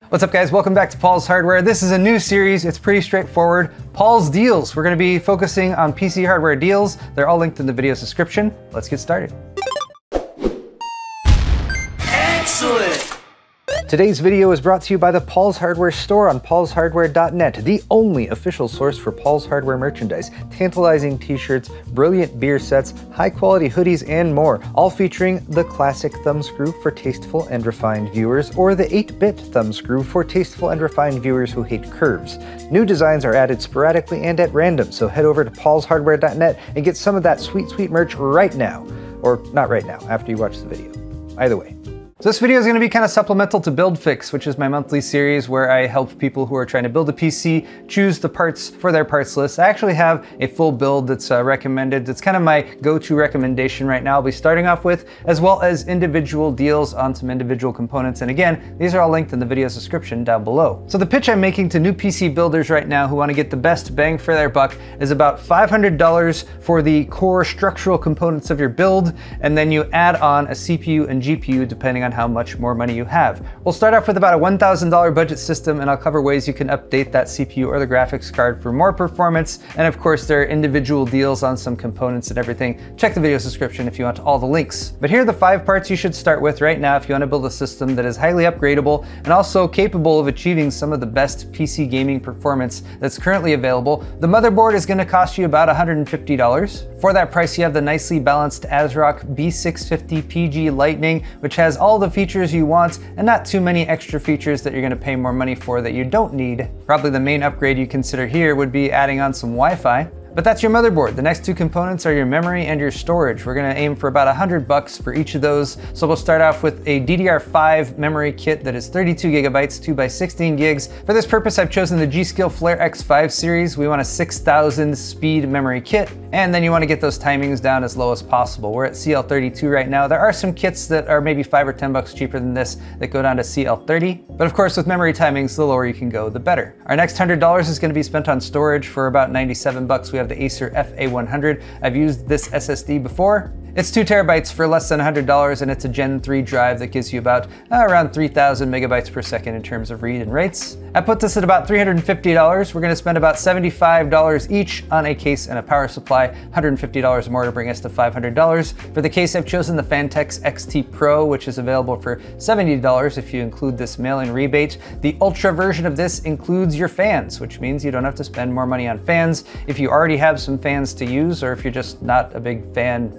What's up guys, welcome back to Paul's Hardware. This is a new series, it's pretty straightforward. Paul's Deals. We're gonna be focusing on PC hardware deals. They're all linked in the video's description. Let's get started. Excellent! Today's video is brought to you by the Paul's Hardware store on paulshardware.net, the only official source for Paul's Hardware merchandise. Tantalizing t-shirts, brilliant beer sets, high-quality hoodies, and more, all featuring the classic thumbscrew for tasteful and refined viewers, or the 8-bit thumbscrew for tasteful and refined viewers who hate curves. New designs are added sporadically and at random, so head over to paulshardware.net and get some of that sweet, sweet merch right now. Or not right now, after you watch the video. Either way. So this video is going to be kind of supplemental to Build Fix, which is my monthly series where I help people who are trying to build a PC choose the parts for their parts list. I actually have a full build that's recommended. It's kind of my go-to recommendation right now. I'll be starting off with, as well as individual deals on some individual components. And again, these are all linked in the video's description down below. So the pitch I'm making to new PC builders right now who want to get the best bang for their buck is about $500 for the core structural components of your build, and then you add on a CPU and GPU depending on how much more money you have. We'll start off with about a $1,000 budget system, and I'll cover ways you can update that CPU or the graphics card for more performance. And of course, there are individual deals on some components and everything. Check the video's description if you want all the links. But here are the 5 parts you should start with right now if you want to build a system that is highly upgradable and also capable of achieving some of the best PC gaming performance that's currently available. The motherboard is going to cost you about $150. For that price, you have the nicely balanced ASRock B650 PG Lightning, which has all the features you want and not too many extra features that you're going to pay more money for that you don't need. Probably the main upgrade you consider here would be adding on some Wi-Fi. But that's your motherboard. The next 2 components are your memory and your storage. We're gonna aim for about $100 for each of those. So we'll start off with a DDR5 memory kit that is 32 gigabytes, 2x16 gigs. For this purpose, I've chosen the G.Skill Flare X5 series. We want a 6000 speed memory kit, and then you wanna get those timings down as low as possible. We're at CL32 right now. There are some kits that are maybe $5 or $10 cheaper than this that go down to CL30. But of course, with memory timings, the lower you can go, the better. Our next $100 is gonna be spent on storage. For about $97, we have the Acer FA100. I've used this SSD before. It's 2 terabytes for less than $100, and it's a Gen 3 drive that gives you about around 3,000 megabytes per second in terms of read and writes. I put this at about $350. We're gonna spend about $75 each on a case and a power supply, $150 more to bring us to $500. For the case, I've chosen the Phanteks XT Pro, which is available for $70 if you include this mail-in rebate. The Ultra version of this includes your fans, which means you don't have to spend more money on fans. If you already have some fans to use, or if you're just not a big fan,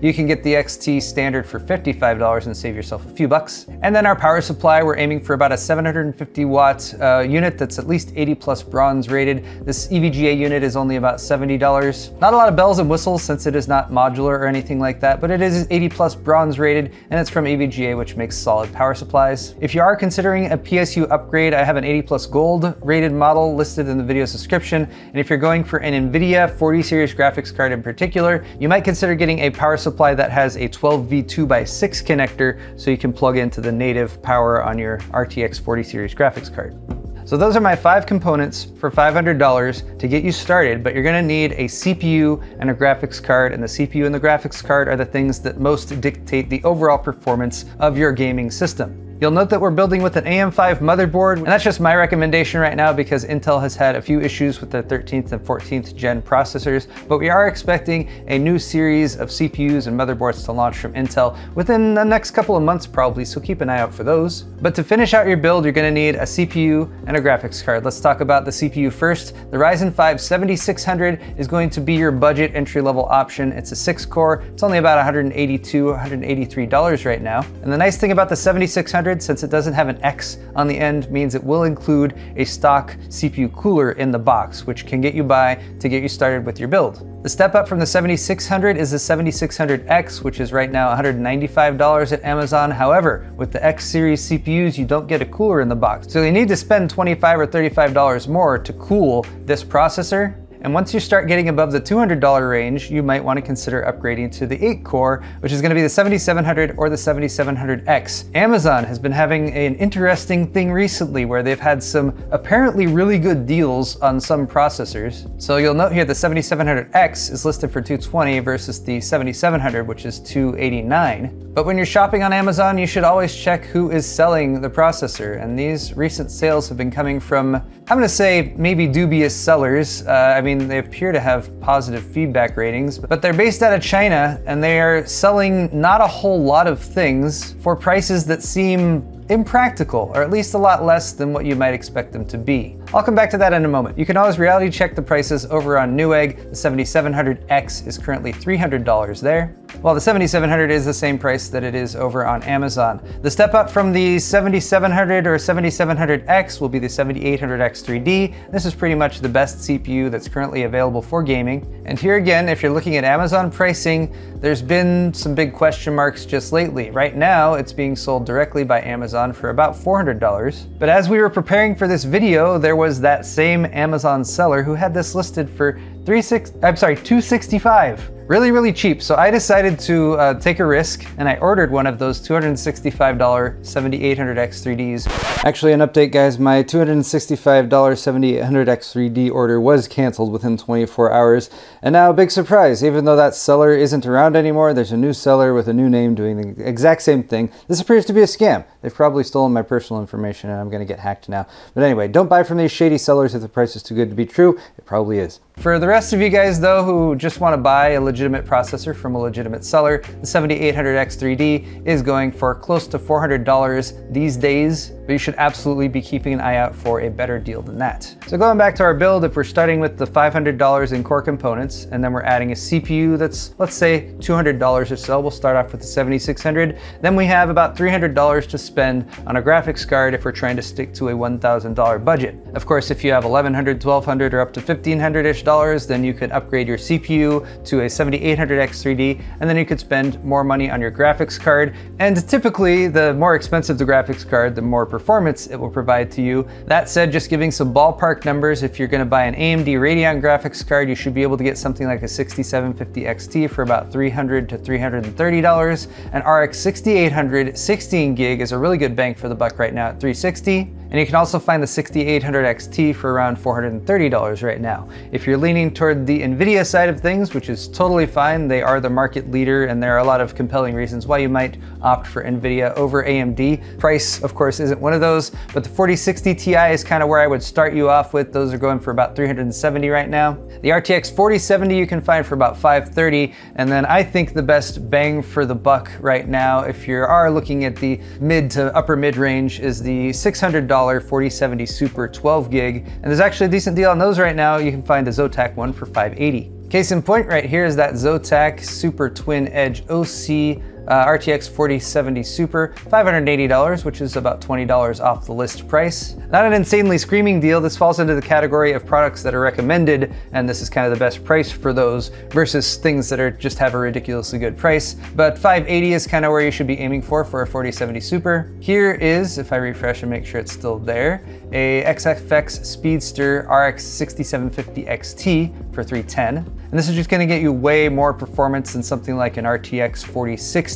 you can get the XT standard for $55 and save yourself a few bucks. And then our power supply, we're aiming for about a 750 watt unit that's at least 80 plus bronze rated. This EVGA unit is only about $70. Not a lot of bells and whistles since it is not modular or anything like that, but it is 80 plus bronze rated, and it's from EVGA, which makes solid power supplies. If you are considering a PSU upgrade, I have an 80 plus gold rated model listed in the video's description. And if you're going for an NVIDIA 40 series graphics card in particular, you might consider getting a power supply that has a 12V 2x6 connector so you can plug into the native power on your RTX 40 series graphics card. So those are my 5 components for $500 to get you started, but you're gonna need a CPU and a graphics card, and the CPU and the graphics card are the things that most dictate the overall performance of your gaming system. You'll note that we're building with an AM5 motherboard, and that's just my recommendation right now because Intel has had a few issues with their 13th and 14th gen processors, but we are expecting a new series of CPUs and motherboards to launch from Intel within the next couple of months probably, so keep an eye out for those. But to finish out your build, you're gonna need a CPU and a graphics card. Let's talk about the CPU first. The Ryzen 5 7600 is going to be your budget entry-level option. It's a 6-core, it's only about $182, $183 right now. And the nice thing about the 7600, since it doesn't have an X on the end, means it will include a stock CPU cooler in the box, which can get you by to get you started with your build. The step up from the 7600 is the 7600X, which is right now $195 at Amazon. However, with the X series CPUs, you don't get a cooler in the box. So you need to spend $25 or $35 more to cool this processor. And once you start getting above the $200 range, you might want to consider upgrading to the 8-core, which is going to be the 7700 or the 7700X. Amazon has been having an interesting thing recently where they've had some apparently really good deals on some processors. So you'll note here the 7700X is listed for $220 versus the 7700, which is $289. But when you're shopping on Amazon, you should always check who is selling the processor. And these recent sales have been coming from, I'm gonna say, maybe dubious sellers. I mean, they appear to have positive feedback ratings, but they're based out of China and they are selling not a whole lot of things for prices that seem impractical, or at least a lot less than what you might expect them to be. I'll come back to that in a moment. You can always reality check the prices over on Newegg. The 7700X is currently $300 there, while the 7700 is the same price that it is over on Amazon. The step up from the 7700 or 7700X will be the 7800X 3D. This is pretty much the best CPU that's currently available for gaming. And here again, if you're looking at Amazon pricing, there's been some big question marks just lately. Right now, it's being sold directly by Amazon for about $400. But as we were preparing for this video, there was that same Amazon seller who had this listed for $265. Really cheap. So I decided to take a risk and I ordered one of those $265 7800X 3Ds. Actually, an update, guys, my $265 7800X 3D order was canceled within 24 hours. And now, big surprise, even though that seller isn't around anymore, there's a new seller with a new name doing the exact same thing. This appears to be a scam. They've probably stolen my personal information and I'm gonna get hacked now. But anyway, don't buy from these shady sellers if the price is too good to be true. It probably is. For the rest of you guys though who just want to buy a legitimate processor from a legitimate seller, the 7800X 3D is going for close to $400 these days, but you should absolutely be keeping an eye out for a better deal than that. So going back to our build, if we're starting with the $500 in core components, and then we're adding a CPU that's, let's say, $200 or so, we'll start off with the 7600, then we have about $300 to spend on a graphics card if we're trying to stick to a $1,000 budget. Of course, if you have $1,100, $1,200, or up to $1,500-ish, then you could upgrade your CPU to a 7800X 3D, and then you could spend more money on your graphics card. And typically, the more expensive the graphics card, the more performance it will provide to you. That said, just giving some ballpark numbers, if you're gonna buy an AMD Radeon graphics card, you should be able to get something like a 6750 XT for about $300 to $330. An RX 6800 16 gig is a really good bang for the buck right now at $360. And you can also find the 6800 XT for around $430 right now. If you're leaning toward the NVIDIA side of things, which is totally fine, they are the market leader and there are a lot of compelling reasons why you might opt for NVIDIA over AMD. Price, of course, isn't one of those, but the 4060 Ti is kind of where I would start you off with. Those are going for about $370 right now. The RTX 4070 you can find for about $530, and then I think the best bang for the buck right now, if you are looking at the mid to upper mid range, is the $600 4070 Super 12 gig, and there's actually a decent deal on those right now. You can find a Zotac one for $580. Case in point right here is that Zotac Super Twin Edge OC RTX 4070 Super, $580, which is about $20 off the list price. Not an insanely screaming deal. This falls into the category of products that are recommended, and this is kind of the best price for those versus things that are just have a ridiculously good price. But $580 is kind of where you should be aiming for a 4070 Super. Here is, if I refresh and make sure it's still there, a XFX Speedster RX 6750 XT for $310. And this is just gonna get you way more performance than something like an RTX 4060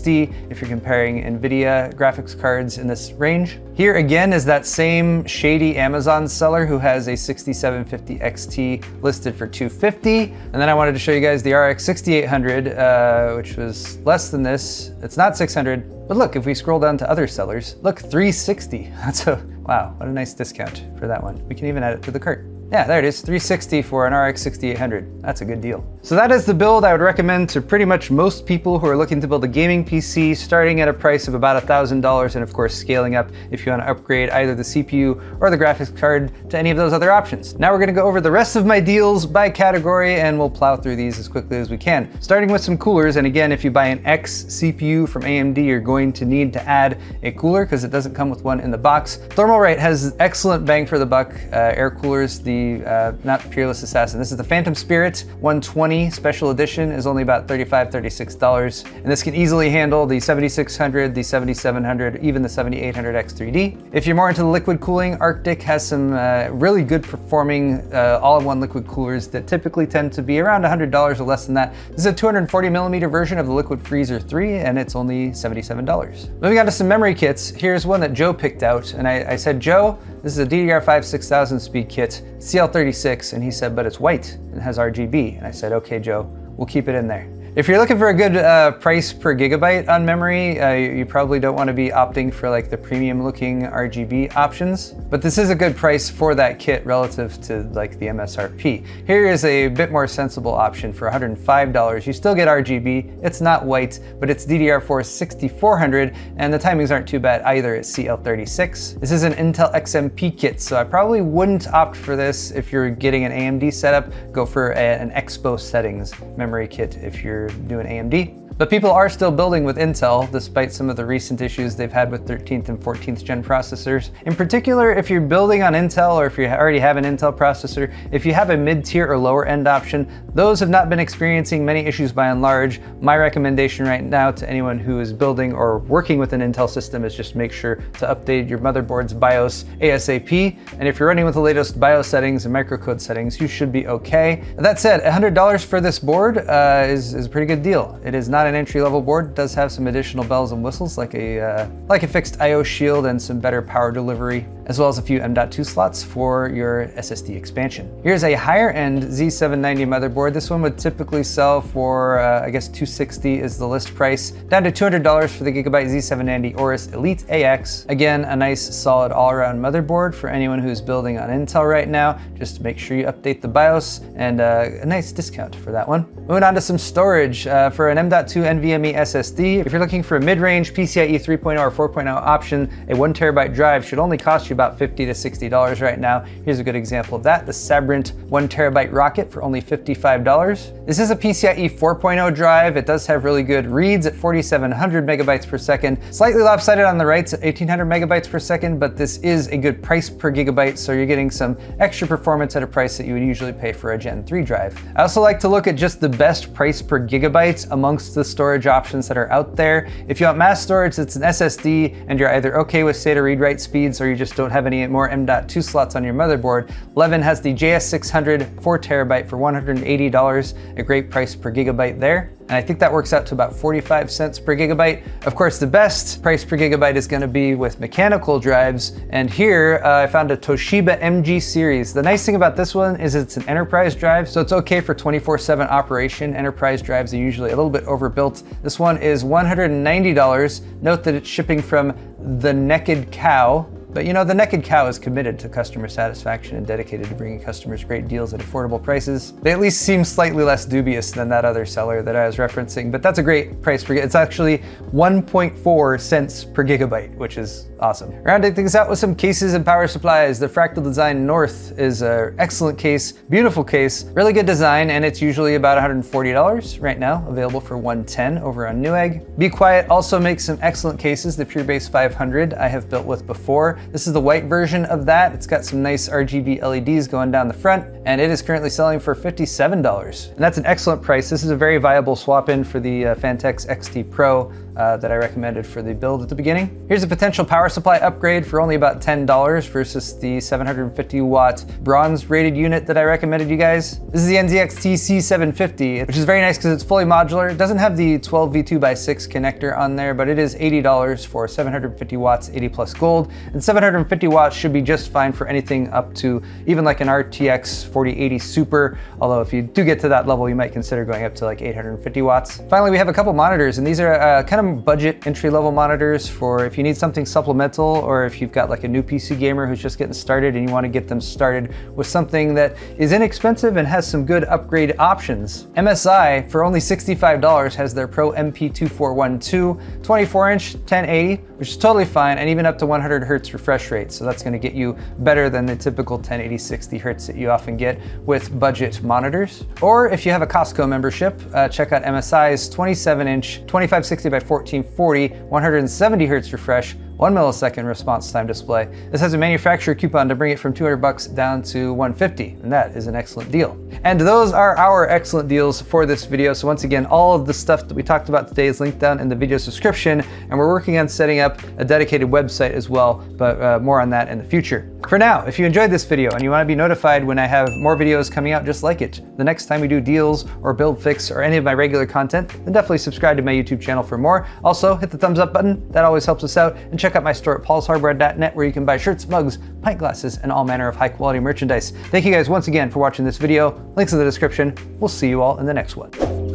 if you're comparing NVIDIA graphics cards in this range. Here again is that same shady Amazon seller who has a 6750 XT listed for $250. And then I wanted to show you guys the RX 6800, which was less than this. It's not $600, but look, if we scroll down to other sellers, look, $360. That's a, wow, what a nice discount for that one. We can even add it to the cart. Yeah, there it is, $360 for an RX 6800. That's a good deal. So that is the build I would recommend to pretty much most people who are looking to build a gaming PC, starting at a price of about $1,000, and of course scaling up if you want to upgrade either the CPU or the graphics card to any of those other options. Now we're gonna go over the rest of my deals by category, and we'll plow through these as quickly as we can. Starting with some coolers, and again, if you buy an X CPU from AMD, you're going to need to add a cooler because it doesn't come with one in the box. Thermalright has excellent bang for the buck air coolers. Not Peerless Assassin. This is the Phantom Spirit 120 Special Edition, is only about $35, $36. And this can easily handle the 7600, the 7700, even the 7800X 3D. If you're more into the liquid cooling, Arctic has some really good performing all-in-one liquid coolers that typically tend to be around $100 or less than that. This is a 240 millimeter version of the Liquid Freezer 3, and it's only $77. Moving on to some memory kits, here's one that Joe picked out, and I said, Joe, this is a DDR5 6000 speed kit, CL36, and he said, but it's white and has RGB. And I said, okay, Joe, we'll keep it in there. If you're looking for a good price per gigabyte on memory, you probably don't want to be opting for like the premium looking RGB options, but this is a good price for that kit relative to like the MSRP. Here is a bit more sensible option for $105. You still get RGB, it's not white, but it's DDR4 6400, and the timings aren't too bad either. It's CL36. This is an Intel XMP kit, so I probably wouldn't opt for this if you're getting an AMD setup. Go for an Expo settings memory kit if you're doing AMD. But people are still building with Intel, despite some of the recent issues they've had with 13th and 14th gen processors. In particular, if you're building on Intel, or if you already have an Intel processor, if you have a mid-tier or lower end option, those have not been experiencing many issues by and large. My recommendation right now to anyone who is building or working with an Intel system is just make sure to update your motherboard's BIOS ASAP. And if you're running with the latest BIOS settings and microcode settings, you should be okay. That said, $100 for this board is a pretty good deal. It is not an entry-level board. It does have some additional bells and whistles like a fixed I/O shield and some better power delivery, as well as a few M.2 slots for your SSD expansion. Here's a higher-end Z790 motherboard. This one would typically sell for, I guess $260 is the list price, down to $200 for the Gigabyte Z790 Aorus Elite AX. Again, a nice solid all-around motherboard for anyone who's building on Intel right now. Just make sure you update the BIOS, and a nice discount for that one. Moving on to some storage. For an M.2 NVMe SSD, if you're looking for a mid-range PCIe 3.0 or 4.0 option, a 1 terabyte drive should only cost you about $50 to $60 right now. Here's a good example of that, the Sabrent 1 terabyte Rocket for only $55. This is a PCIe 4.0 drive. It does have really good reads at 4,700 megabytes per second. Slightly lopsided on the writes at 1,800 megabytes per second, but this is a good price per gigabyte, so you're getting some extra performance at a price that you would usually pay for a Gen 3 drive. I also like to look at just the best price per gigabyte amongst the storage options that are out there. If you want mass storage, it's an SSD, and you're either okay with SATA read-write speeds or you just don't have any more M.2 slots on your motherboard, Leven has the JS600 4 terabyte for $180, a great price per gigabyte there. And I think that works out to about 45 cents per gigabyte. Of course, the best price per gigabyte is going to be with mechanical drives. And here I found a Toshiba MG series. The nice thing about this one is it's an enterprise drive, so it's okay for 24/7 operation. Enterprise drives are usually a little bit overbuilt. This one is $190. Note that it's shipping from The Naked Cow. But you know, The Naked Cow is committed to customer satisfaction and dedicated to bringing customers great deals at affordable prices. They at least seem slightly less dubious than that other seller that I was referencing, but that's a great price per gigabyte. It's actually 1.4 cents per gigabyte, which is awesome. Rounding things out with some cases and power supplies, the Fractal Design North is an excellent case, beautiful case, really good design, and it's usually about $140 right now, available for $110 over on Newegg. Be Quiet also makes some excellent cases. The PureBase 500 I have built with before. This is the white version of that. It's got some nice RGB LEDs going down the front, and it is currently selling for $57. And that's an excellent price. This is a very viable swap-in for the Fantex XT Pro that I recommended for the build at the beginning. Here's a potential power supply upgrade for only about $10 versus the 750 watt bronze rated unit that I recommended you guys. This is the NZXT C750, which is very nice because it's fully modular. It doesn't have the 12 V2x6 connector on there, but it is $80 for 750 watts, 80 plus gold, and 750 watts should be just fine for anything up to even like an RTX 4080 Super, although if you do get to that level, you might consider going up to like 850 watts. Finally, we have a couple monitors, and these are kind of budget entry-level monitors for if you need something supplemental, or if you've got like a new PC gamer who's just getting started and you want to get them started with something that is inexpensive and has some good upgrade options. MSI, for only $65, has their Pro MP2412 24-inch 1080, which is totally fine, and even up to 100 Hertz refresh rate. So that's going to get you better than the typical 1080 60 Hertz that you often get with budget monitors. Or if you have a Costco membership, check out MSI's 27-inch 2560 by 1440 170 Hertz refresh, 1 millisecond response time display. This has a manufacturer coupon to bring it from $200 down to $150, and that is an excellent deal. And those are our excellent deals for this video. So once again, all of the stuff that we talked about today is linked down in the video description, and we're working on setting up a dedicated website as well, but more on that in the future. For now, if you enjoyed this video and you want to be notified when I have more videos coming out just like it, the next time we do deals or build fix or any of my regular content, then definitely subscribe to my YouTube channel for more. Also, hit the thumbs up button, that always helps us out, and check out my store at paulshardware.net where you can buy shirts, mugs, pint glasses, and all manner of high quality merchandise. Thank you guys once again for watching this video. Links in the description. We'll see you all in the next one.